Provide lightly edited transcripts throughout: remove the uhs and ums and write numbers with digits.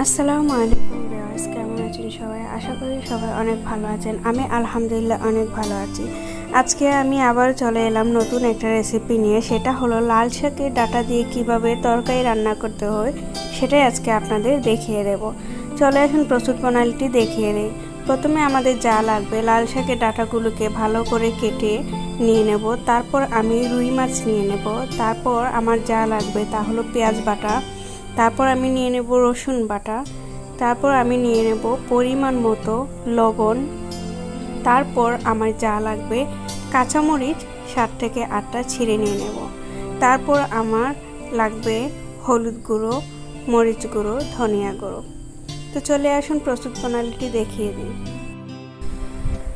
আসসালামু আলাইকুম ভিউয়ার্স, কেমন আছেন সবাই? আশা করি সবাই অনেক ভালো আছেন। আমি আলহামদুলিল্লাহ অনেক ভালো আছি। আজকে আমি আবার চলে এলাম নতুন একটা রেসিপি নিয়ে। সেটা হলো লাল শাকের ডাঁটা দিয়ে কিভাবে তরকারি রান্না করতে হয় সেটাই আজকে আপনাদের দেখিয়ে দেব। চলে আসুন প্রস্তুত প্রণালীটি দেখিয়ে দিই। প্রথমে আমাদের যা লাগবে, লাল শাকের ডাঁটাগুলোকে ভালো করে কেটে নিয়ে নেব। তারপর আমি রুই মাছ নিয়ে নেব। তারপর আমার যা লাগবে তা হলো পেঁয়াজ বাটা। তারপর আমি নিয়ে নেব রসুন বাটা। তারপর আমি নিয়ে নেব পরিমাণ মতো লবণ। তারপর আমার যা লাগবে কাঁচামরিচ 7 থেকে 8টা ছিঁড়ে নিয়ে নেব। তারপর আমার লাগবে হলুদ গুঁড়ো, মরিচ গুঁড়ো, ধনিয়া গুঁড়ো। তো চলে আসুন প্রস্তুত প্রণালীটি দেখিয়ে দিই।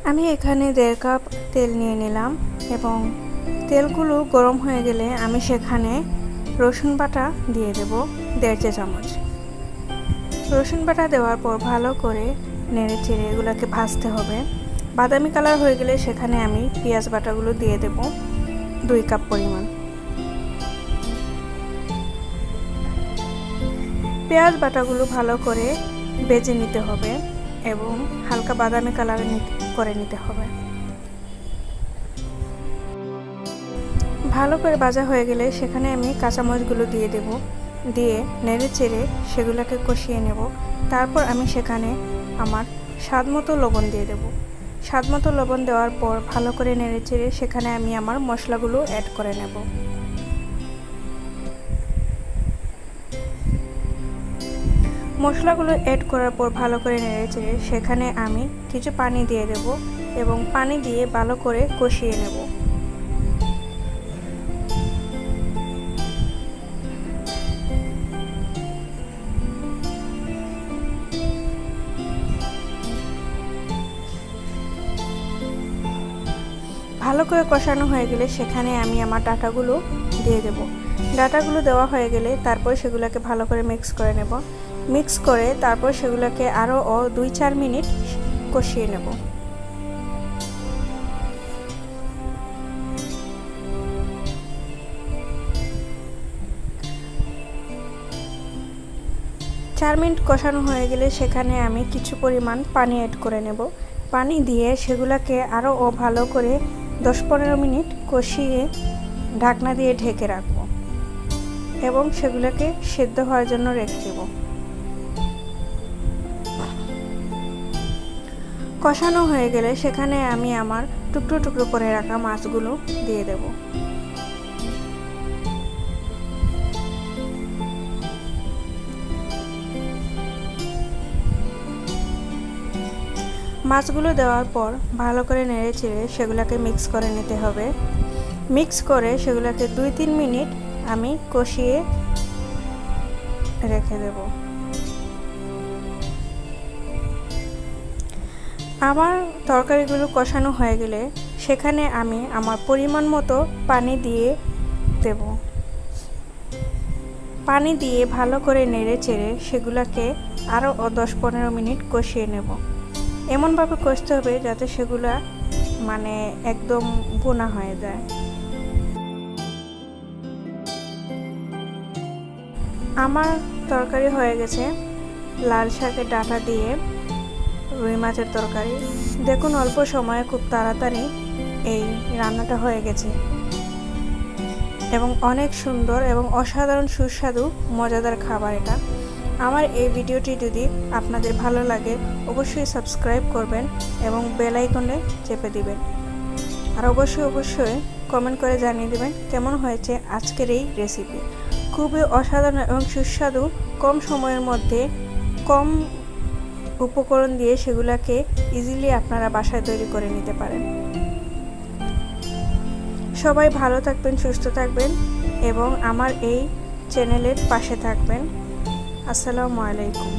আমি এখানে 1.5 কাপ তেল নিয়ে নিলাম এবং তেলগুলো গরম হয়ে গেলে আমি সেখানে রসুন বাটা দিয়ে দেব 1.5 চা চামচ। রসুন বাটা দেওয়ার পর ভালো করে নেড়ে চেড়ে এগুলোকে ভাজতে হবে। বাদামি কালার হয়ে গেলে সেখানে আমি পেঁয়াজ বাটাগুলো দিয়ে দেব 2 কাপ পরিমাণ। পেঁয়াজ বাটাগুলো ভালো করে ভেজে নিতে হবে এবং হালকা বাদামি কালার করে নিতে হবে। ভালো করে ভাজা হয়ে গেলে সেখানে আমি কাঁচামরিচগুলো দিয়ে দেব। দিয়ে নেড়ে চেড়ে সেগুলোকে কষিয়ে নেব। তারপর আমি সেখানে আমার স্বাদ মতো লবণ দিয়ে দেব। স্বাদ মতো লবণ দেওয়ার পর ভালো করে নেড়ে চেড়ে সেখানে আমি আমার মশলাগুলো অ্যাড করে নেব। মশলাগুলো অ্যাড করার পর ভালো করে নেড়ে চেড়ে সেখানে আমি কিছু পানি দিয়ে দেব এবং পানি দিয়ে ভালো করে কষিয়ে নেব। ভালো করে কষানো হয়ে গেলে সেখানে আমি আমার ডাঁটাগুলো দিয়ে দেব। ডাঁটাগুলো দেওয়া হয়ে গেলে তারপর সেগুলোকে ভালো করে মিক্স করে নেব। মিক্স করে তারপর সেগুলোকে আরও 2-4 মিনিট কষিয়ে নেব। চার মিনিট কষানো হয়ে গেলে সেখানে আমি কিছু পরিমাণ পানি অ্যাড করে নেব। পানি দিয়ে সেগুলোকে আরও ভালো করে 10-15 মিনিট কষিয়ে ঢাকনা দিয়ে ঢেকে রাখব এবং সেগুলোকে সেদ্ধ হওয়ার জন্য রেখে দেব। কষানো হয়ে গেলে সেখানে আমি আমার টুকরো টুকরো করে রাখা মাছগুলো দিয়ে দেব। মাছগুলো দেওয়ার পর ভালো করে নেড়ে চেড়ে সেগুলোকে মিক্স করে নিতে হবে। মিক্স করে সেগুলোকে 2-3 মিনিট আমি কষিয়ে রেখে দেব। আমার তরকারিগুলো কষানো হয়ে গেলে সেখানে আমি আমার পরিমাণ মতো পানি দিয়ে দেব। পানি দিয়ে ভালো করে নেড়ে চেড়ে সেগুলোকে আরও 10-15 মিনিট কষিয়ে নেব। এমনভাবে কষতে হবে যাতে সেগুলা একদম ভুনা হয়ে যায়। আমার তরকারি হয়ে গেছে লাল শাকের ডাঁটা দিয়ে রুই মাছের তরকারি। দেখুন অল্প সময়ে খুব তাড়াতাড়ি এই রান্নাটা হয়ে গেছে এবং অনেক সুন্দর এবং অসাধারণ সুস্বাদু মজাদার খাবার এটা। আমার এই ভিডিওটি যদি আপনাদের ভালো লাগে অবশ্যই সাবস্ক্রাইব করবেন এবং বেল আইকনে চেপে দিবেন। আর অবশ্যই কমেন্ট করে জানিয়ে দেবেন কেমন হয়েছে আজকের এই রেসিপি। খুবই অসাধারণ এবং সুস্বাদু, কম সময়ের মধ্যে কম উপকরণ দিয়ে সেগুলোকে ইজিলি আপনারা বাসায় তৈরি করে নিতে পারেন। সবাই ভালো থাকবেন, সুস্থ থাকবেন এবং আমার এই চ্যানেলের পাশে থাকবেন। আসসালামু আলাইকুম।